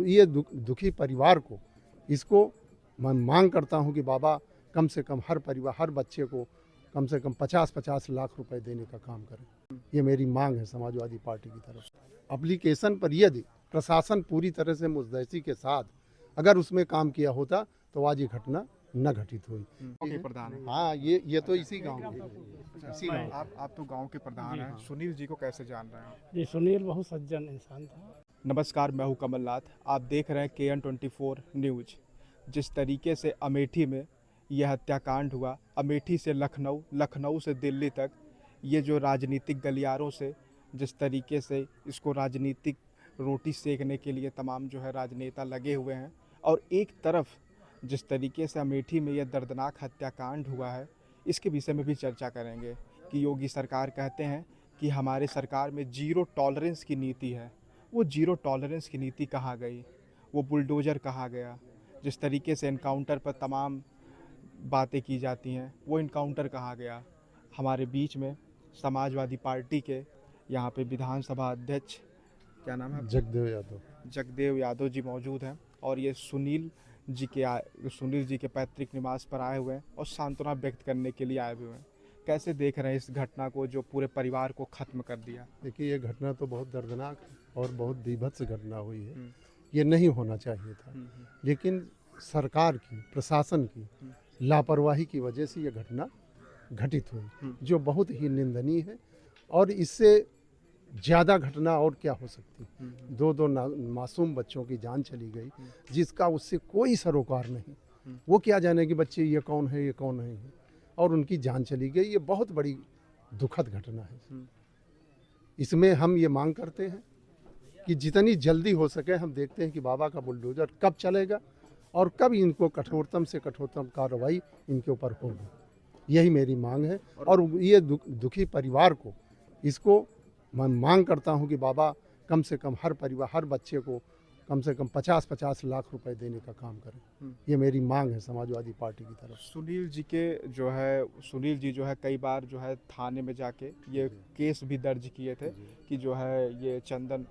ये दुखी परिवार को, इसको मैं मांग करता हूं कि बाबा कम से कम हर परिवार, हर बच्चे को कम से कम 50-50 लाख रुपए देने का काम करें। ये मेरी मांग है समाजवादी पार्टी की तरफ से। एप्लीकेशन पर यदि प्रशासन पूरी तरह से मुस्तैदी के साथ अगर उसमें काम किया होता तो आज ये घटना न घटित हुई। के प्रधान हैं। हाँ, ये तो इसी गांव के, इसी गांव। आप तो गांव के प्रधान हैं। सुनील जी को कैसे जान रहे हैं? जी, सुनील बहुत सज्जन इंसान था। नमस्कार, मैं हूं कमलनाथ। आप देख रहे हैं KN24 न्यूज। जिस तरीके से अमेठी में यह हत्याकांड हुआ, अमेठी से लखनऊ, लखनऊ से दिल्ली तक, ये जो राजनीतिक गलियारों से जिस तरीके से इसको राजनीतिक रोटी सेकने के लिए तमाम जो है राजनेता लगे हुए हैं, और एक तरफ जिस तरीके से अमेठी में यह दर्दनाक हत्याकांड हुआ है, इसके विषय में भी चर्चा करेंगे कि योगी सरकार कहते हैं कि हमारे सरकार में जीरो टॉलरेंस की नीति है। वो जीरो टॉलरेंस की नीति कहाँ गई? वो बुलडोज़र कहाँ गया? जिस तरीके से इनकाउंटर पर तमाम बातें की जाती हैं, वो इनकाउंटर कहाँ गया? हमारे बीच में समाजवादी पार्टी के यहाँ पे विधानसभा अध्यक्ष, क्या नाम है? जगदेव यादव जी मौजूद हैं, और ये सुनील जी के पैतृक निवास पर आए हुए हैं और सांत्वना व्यक्त करने के लिए आए हुए हैं। कैसे देख रहे हैं इस घटना को जो पूरे परिवार को ख़त्म कर दिया? देखिए, ये घटना तो बहुत दर्दनाक और बहुत बीभत्स घटना हुई है। ये नहीं होना चाहिए था, लेकिन सरकार की, प्रशासन की लापरवाही की वजह से ये घटना घटित हुई, जो बहुत ही निंदनीय है। और इससे ज़्यादा घटना और क्या हो सकती? दो मासूम बच्चों की जान चली गई, जिसका उससे कोई सरोकार नहीं। वो क्या जाने कि बच्चे ये कौन है, ये कौन नहीं है, और उनकी जान चली गई। ये बहुत बड़ी दुखद घटना है। इसमें हम ये मांग करते हैं कि जितनी जल्दी हो सके, हम देखते हैं कि बाबा का बुलडोजर कब चलेगा और कब इनको कठोरतम से कठोरतम कार्रवाई इनके ऊपर होगी। यही मेरी मांग है। और ये दुखी परिवार को, इसको मैं मांग करता हूं कि बाबा कम से कम हर परिवार, हर बच्चे को कम से कम 50-50 लाख रुपए देने का काम करें। ये मेरी मांग है समाजवादी पार्टी की तरफ। सुनील जी जो है कई बार जो है थाने में जाके ये केस भी दर्ज किए थे कि जो है ये चंदन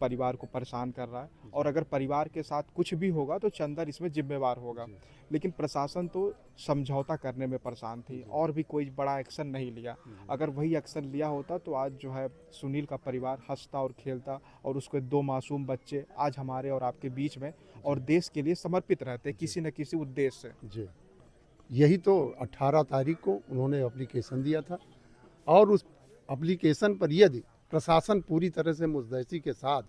परिवार को परेशान कर रहा है, और अगर परिवार के साथ कुछ भी होगा तो चंदन इसमें जिम्मेवार होगा। लेकिन प्रशासन तो समझौता करने में परेशान थी और भी कोई बड़ा एक्शन नहीं लिया। अगर वही एक्शन लिया होता तो आज जो है सुनील का परिवार हंसता और खेलता, और उसके 2 मासूम बच्चे आज हमारे और आपके बीच में और देश के लिए समर्पित रहते किसी न किसी उद्देश्य से। जी, यही तो 18 तारीख को उन्होंने एप्लीकेशन दिया था, और उस एप्लीकेशन पर यदि प्रशासन पूरी तरह से मुस्तैदी के साथ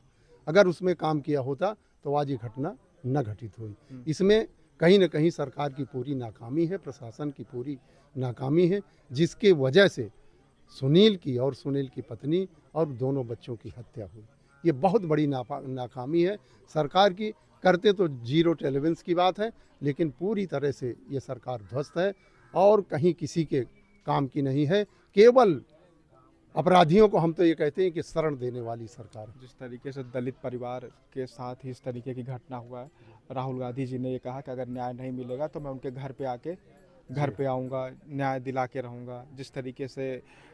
अगर उसमें काम किया होता तो आज ये घटना न घटित हुई। इसमें कहीं न कहीं सरकार की पूरी नाकामी है, प्रशासन की पूरी नाकामी है, जिसके वजह से सुनील की और सुनील की पत्नी और दोनों बच्चों की हत्या हुई। ये बहुत बड़ी नाकामी है सरकार की। करते तो जीरो टॉलरेंस की बात है, लेकिन पूरी तरह से ये सरकार ध्वस्त है और कहीं किसी के काम की नहीं है। केवल अपराधियों को हम तो ये कहते हैं कि शरण देने वाली सरकार है। जिस तरीके से दलित परिवार के साथ ही इस तरीके की घटना हुआ है, राहुल गांधी जी ने ये कहा कि अगर न्याय नहीं मिलेगा तो मैं उनके घर पे आऊँगा, न्याय दिला के रहूँगा। जिस तरीके से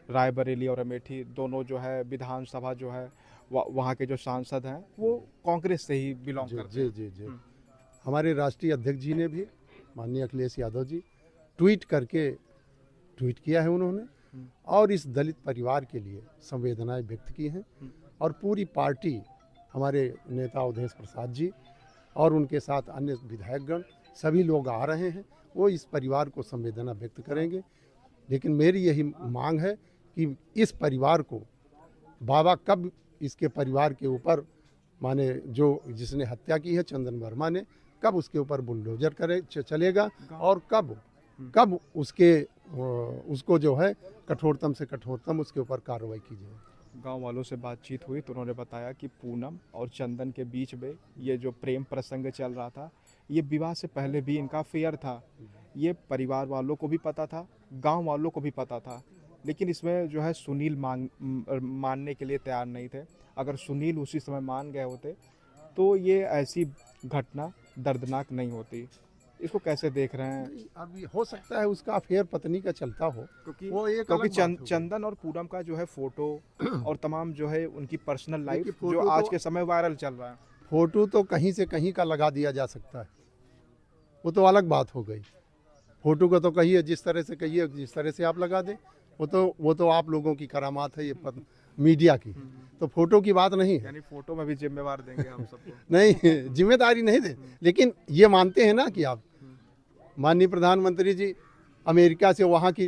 रायबरेली और अमेठी दोनों जो है विधानसभा जो है वहाँ के जो सांसद हैं वो कांग्रेस से ही बिलोंग करते हैं। जी। हमारे राष्ट्रीय अध्यक्ष जी ने भी, माननीय अखिलेश यादव जी, ट्वीट किया है उन्होंने, और इस दलित परिवार के लिए संवेदनाएं व्यक्त की हैं। और पूरी पार्टी, हमारे नेता अवधेश प्रसाद जी और उनके साथ अन्य विधायकगण, सभी लोग आ रहे हैं, वो इस परिवार को संवेदना व्यक्त करेंगे। लेकिन मेरी यही मांग है कि इस परिवार को बाबा कब इसके परिवार के ऊपर, माने जो जिसने हत्या की है चंदन वर्मा ने, कब उसके ऊपर बुलडोजर चलेगा और कब उसको जो है कठोरतम से कठोरतम उसके ऊपर कार्रवाई की जाए। गांव वालों से बातचीत हुई तो उन्होंने बताया कि पूनम और चंदन के बीच में ये जो प्रेम प्रसंग चल रहा था, ये विवाह से पहले भी इनका अफेयर था। ये परिवार वालों को भी पता था, गांव वालों को भी पता था, लेकिन इसमें जो है सुनील मानने के लिए तैयार नहीं थे। अगर सुनील उसी समय मान गए होते तो ये ऐसी घटना दर्दनाक नहीं होती। इसको कैसे देख रहे हैं? अभी हो सकता है उसका अफेयर पत्नी का चलता हो, क्योंकि चंदन और पूनम का जो है फोटो और तमाम जो है उनकी पर्सनल लाइफ जो आज के समय वायरल चल रहा है। फोटो तो कहीं से कहीं का लगा दिया जा सकता है, वो तो अलग बात हो गई। फोटो का तो कहिए जिस तरह से कहिए, जिस तरह से आप लगा दें, वो तो आप लोगों की करामात है, मीडिया की। तो फोटो की बात नहीं है। यानी फोटो में भी जिम्मेवार देंगे हम सबको। नहीं, जिम्मेदारी नहीं दे, लेकिन ये मानते हैं ना कि आप माननीय प्रधानमंत्री जी अमेरिका से वहाँ की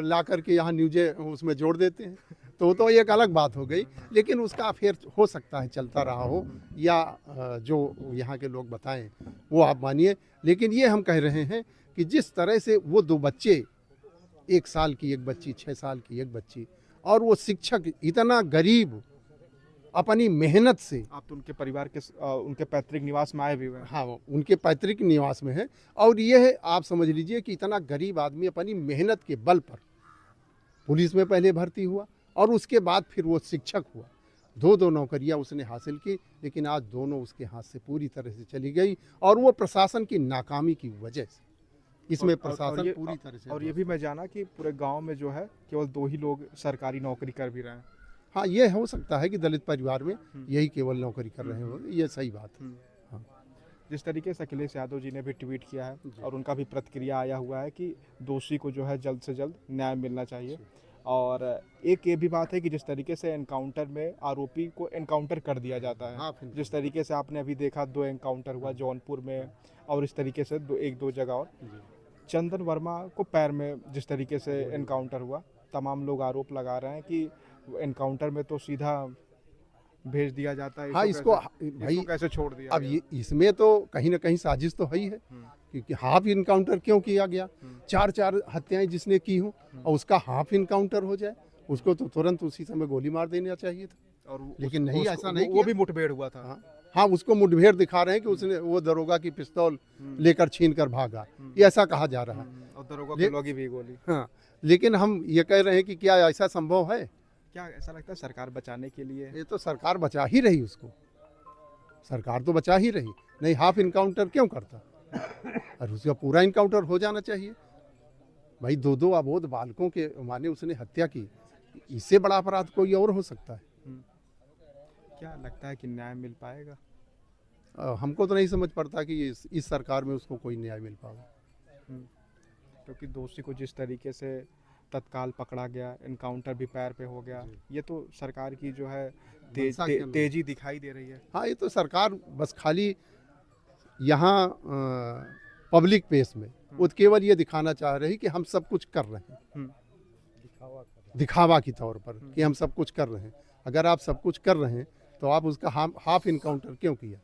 ला करके यहाँ न्यूज़ें उसमें जोड़ देते हैं, तो एक अलग बात हो गई। लेकिन उसका अफेयर हो सकता है चलता रहा हो, या जो यहाँ के लोग बताएं वो आप मानिए। लेकिन ये हम कह रहे हैं कि जिस तरह से वो दो बच्चे, 1 साल की एक बच्ची, 6 साल की एक बच्ची, और वो शिक्षक इतना गरीब अपनी मेहनत से, आप तो उनके परिवार के उनके पैतृक निवास में आए भी हुए हैं। हाँ, उनके पैतृक निवास में है। और ये आप समझ लीजिए कि इतना गरीब आदमी अपनी मेहनत के बल पर पुलिस में पहले भर्ती हुआ और उसके बाद फिर वो शिक्षक हुआ। दो नौकरियां उसने हासिल की, लेकिन आज दोनों उसके हाथ से पूरी तरह से चली गई, और वो प्रशासन की नाकामी की वजह से। इसमें प्रशासन पूरी तरह से, और ये भी मैं जाना कि पूरे गांव में जो है केवल 2 ही लोग सरकारी नौकरी कर भी रहे हैं। हाँ, ये हो सकता है कि दलित परिवार में यही केवल नौकरी कर रहे हो, ये सही बात है। हाँ। जिस तरीके से अखिलेश यादव जी ने भी ट्वीट किया है और उनका भी प्रतिक्रिया आया हुआ है कि दोषी को जो है जल्द से जल्द न्याय मिलना चाहिए। और एक ये भी बात है कि जिस तरीके से एनकाउंटर में आरोपी को एनकाउंटर कर दिया जाता है, हाँ, फिर जिस तरीके से आपने अभी देखा 2 एनकाउंटर हुआ जौनपुर में, और इस तरीके से 1-2 जगह और। चंदन वर्मा को पैर में जिस तरीके से एनकाउंटर हुआ, तमाम लोग आरोप लगा रहे हैं कि एनकाउंटर में तो सीधा भेज दिया जाता है। हाँ, इसको इसको कैसे छोड़ दिया अब गया? ये इसमें तो कहीं ना कहीं साजिश तो है ही है, क्योंकि हाफ इनकाउंटर क्यों किया गया? 4 हत्याएं जिसने की हों और उसका हाफ इनकाउंटर हो जाए, उसको तो तुरंत उसी समय गोली मार देना चाहिए था। और लेकिन नहीं, ऐसा नहीं वो किया। भी मुठभेड़ हुआ था। हाँ, उसको मुठभेड़ दिखा रहे हैं कि उसने वो दरोगा की पिस्तौल लेकर छीन कर भागा, ये ऐसा कहा जा रहा है। और दरोगा को लगी भी गोली। हाँ, लेकिन हम ये कह रहे हैं कि क्या ऐसा संभव है? क्या ऐसा लगता है सरकार बचाने के लिए? ये तो सरकार बचा ही रही उसको, सरकार तो बचा ही रही, नहीं हाफ इनकाउंटर क्यों करता? और उसका पूरा इनकाउंटर हो जाना चाहिए भाई। 2 अबोध बालकों के माने उसने हत्या की, इससे बड़ा अपराध कोई और हो सकता है? क्या लगता है कि न्याय मिल पाएगा? हमको तो नहीं समझ पड़ता कि इस सरकार में उसको कोई न्याय मिल पाएगा। क्योंकि दोषी को जिस तरीके से तत्काल पकड़ा गया, एनकाउंटर भी पैर पे हो गया, ये तो सरकार की जो है तेजी दिखाई दे रही है। हाँ, ये तो सरकार बस खाली यहाँ पब्लिक प्लेस में वो केवल ये दिखाना चाह रही कि हम सब कुछ कर रहे हैं, दिखावा के तौर पर कि हम सब कुछ कर रहे हैं। अगर आप सब कुछ कर रहे हैं तो आप उसका हाफ इनकाउंटर क्यों किया?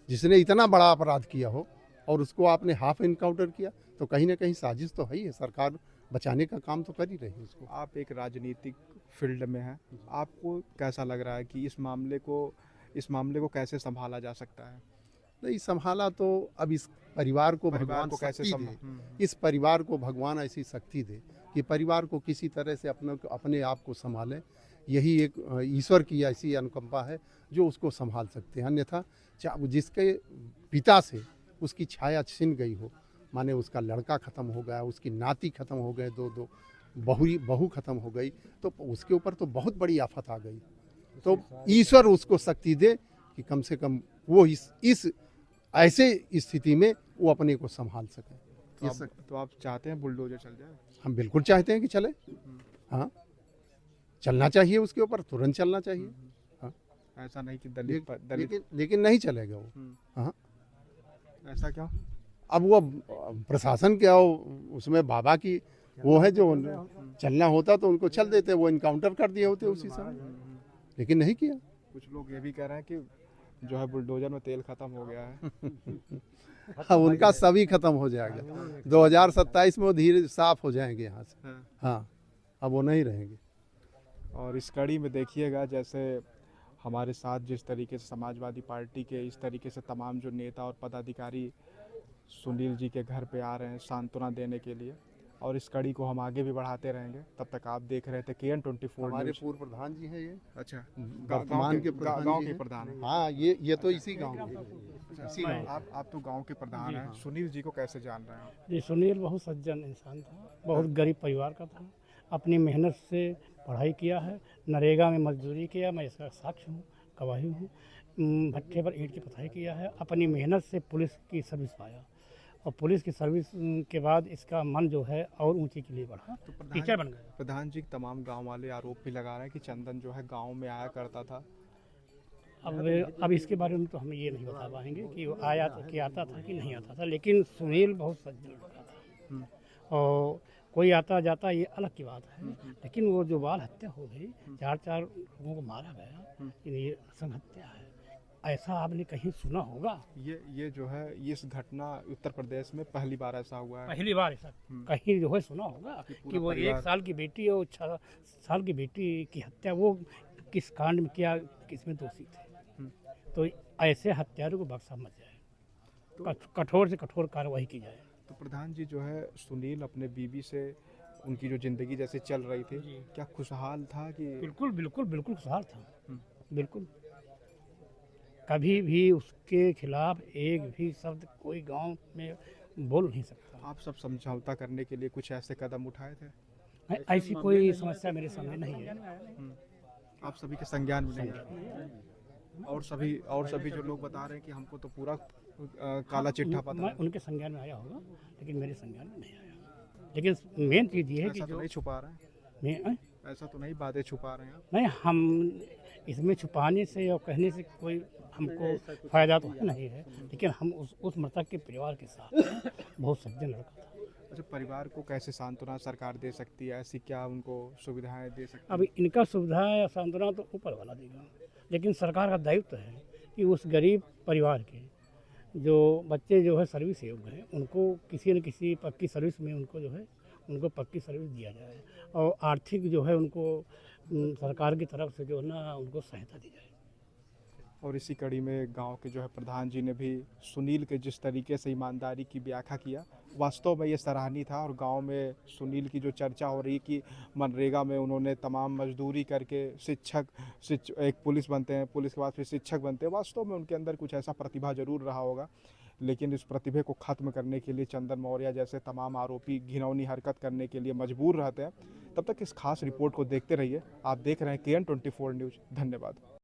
जिसने इतना बड़ा अपराध किया हो और उसको आपने हाफ इनकाउंटर किया, तो कहीं ना कहीं साजिश तो है ही है। सरकार बचाने का काम तो कर ही रही है उसको। आप एक राजनीतिक फील्ड में हैं, आपको कैसा लग रहा है कि इस मामले को कैसे संभाला जा सकता है? नहीं संभाला तो अब इस परिवार को भगवान को कैसे शक्ति दे, इस परिवार को भगवान ऐसी शक्ति दे कि परिवार को किसी तरह से अपने आप को संभाले। यही एक ईश्वर की ऐसी अनुकंपा है जो उसको संभाल सकते हैं। अन्यथा जिसके पिता से उसकी छाया छिन गई हो, माने उसका लड़का ख़त्म हो गया, उसकी नाती ख़त्म हो गए, 2 बहू ख़त्म हो गई, तो उसके ऊपर तो बहुत बड़ी आफत आ गई। तो ईश्वर उसको शक्ति दे कि कम से कम वो इस ऐसे स्थिति में वो अपने को संभाल सके। तो आप चाहते हैं बुलडोजर चल जाए? हम बिल्कुल चाहते हैं कि चले। हाँ, चलना चाहिए, उसके ऊपर तुरंत चलना चाहिए। हाँ, ऐसा नहीं कि दलित लेकिन नहीं चलेगा वो। हाँ, ऐसा क्यों? अब वो प्रशासन क्या उसमें बाबा की वो है, जो चलना होता तो उनको चल देते, वो इनकाउंटर कर दिए होते उसी समय, लेकिन नहीं किया। कुछ लोग ये भी कह रहे हैं कि जो है बुलडोजर में तेल खत्म हो गया है। हाँ, उनका सभी खत्म हो जाएगा 2027 में, वो धीरे साफ हो जाएंगे यहाँ से। हाँ, अब वो नहीं रहेंगे। और इस कड़ी में देखिएगा जैसे हमारे साथ जिस तरीके से समाजवादी पार्टी के इस तरीके से तमाम जो नेता और पदाधिकारी सुनील जी के घर पे आ रहे हैं सांत्वना देने के लिए, और इस कड़ी को हम आगे भी बढ़ाते रहेंगे। तब तक आप देख रहे थे KN24 हमारे पूर्व प्रधान जी हैं ये। अच्छा, वर्तमान के गांव के प्रधान हैं। हाँ, ये तो इसी गांव के। इसी गांव। आप तो गांव के प्रधान हैं। सुनील जी को कैसे जान रहे हैं? जी, सुनील बहुत सज्जन इंसान था, बहुत गरीब परिवार का था, अपनी मेहनत से पढ़ाई किया है, नरेगा में मजदूरी किया, मैं इसका साक्ष्य हूँ, गवाही हूँ। भट्ठे पर ईंट की पथाई किया है, अपनी मेहनत से पुलिस की सर्विस पाया और पुलिस की सर्विस के बाद इसका मन जो है और ऊंची के लिए बढ़ा, टीचर बन गया। प्रधान जी तमाम गांव वाले आरोप भी लगा रहे हैं कि चंदन जो है गांव में आया करता था। अब इसके बारे में तो हम ये नहीं बता पाएंगे कि वो आया था कि आता था कि नहीं आता था, लेकिन सुनील बहुत सज्जन लड़का था और कोई आता जाता ये अलग की बात है, लेकिन वो जो बाल हत्या हो गई, 4 लोगों को मारा गया, ये संघ हत्या है, ऐसा आपने कहीं सुना होगा? ये जो है इस घटना उत्तर प्रदेश में पहली बार ऐसा हुआ है। पहली बार ऐसा कहीं जो है सुना होगा कि वो 1 साल की बेटी और 6 साल की बेटी की हत्या वो किस कांड में किया, किसमें दोषी थे। तो ऐसे हत्यारों को बख्शा मत जाए, कठोर से कठोर कार्रवाई की जाए। तो प्रधान जी जो है सुनील अपने बीवी से उनकी जो जिंदगी जैसे चल रही थी, क्या खुशहाल था कि? बिल्कुल बिल्कुल बिल्कुल खुशहाल था, बिल्कुल। कभी भी उसके खिलाफ एक भी शब्द कोई गांव में बोल नहीं सकता। आप सब समझौता करने के लिए कुछ ऐसे कदम उठाए थे? ऐसी कोई समस्या मेरे सामने नहीं है। आप सभी के संज्ञान में नहीं है? और सभी जो लोग बता रहे हैं कि हमको तो पूरा काला चिट्ठा पता मैं है। उनके संज्ञान में आया होगा, लेकिन मेरे संज्ञान में नहीं आया। लेकिन मेन चीज़ ये है कि ऐसा तो जो नहीं छुपा रहे हैं? मैं ऐसा तो नहीं बातें छुपा रहे हैं आप? नहीं, हम इसमें छुपाने से और कहने से कोई हमको फायदा तो नहीं है, लेकिन हम उस मृतक के परिवार के साथ बहुत सज्जन लड़का था। अच्छा, परिवार को कैसे सांत्वना सरकार दे सकती है? ऐसी क्या उनको सुविधाएं दे सकती है? अब इनका सुविधा या सांत्वना तो ऊपर वाला देगा, लेकिन सरकार का दायित्व है कि उस गरीब परिवार के जो बच्चे जो है सर्विस योग्य हैं, उनको किसी न किसी पक्की सर्विस में उनको पक्की सर्विस दिया जाए और आर्थिक जो है उनको सरकार की तरफ से जो है ना उनको सहायता दी जाए। और इसी कड़ी में गांव के जो है प्रधान जी ने भी सुनील के जिस तरीके से ईमानदारी की व्याख्या किया, वास्तव में ये सराहनीय था। और गांव में सुनील की जो चर्चा हो रही कि मनरेगा में उन्होंने तमाम मजदूरी करके एक पुलिस बनते हैं, पुलिस के बाद फिर शिक्षक बनते हैं, वास्तव में उनके अंदर कुछ ऐसा प्रतिभा जरूर रहा होगा। लेकिन इस प्रतिभा को ख़त्म करने के लिए चंदन मौर्य जैसे तमाम आरोपी घिनौनी हरकत करने के लिए मजबूर रहते हैं। तब तक इस खास रिपोर्ट को देखते रहिए। आप देख रहे हैं KN24 न्यूज़। धन्यवाद।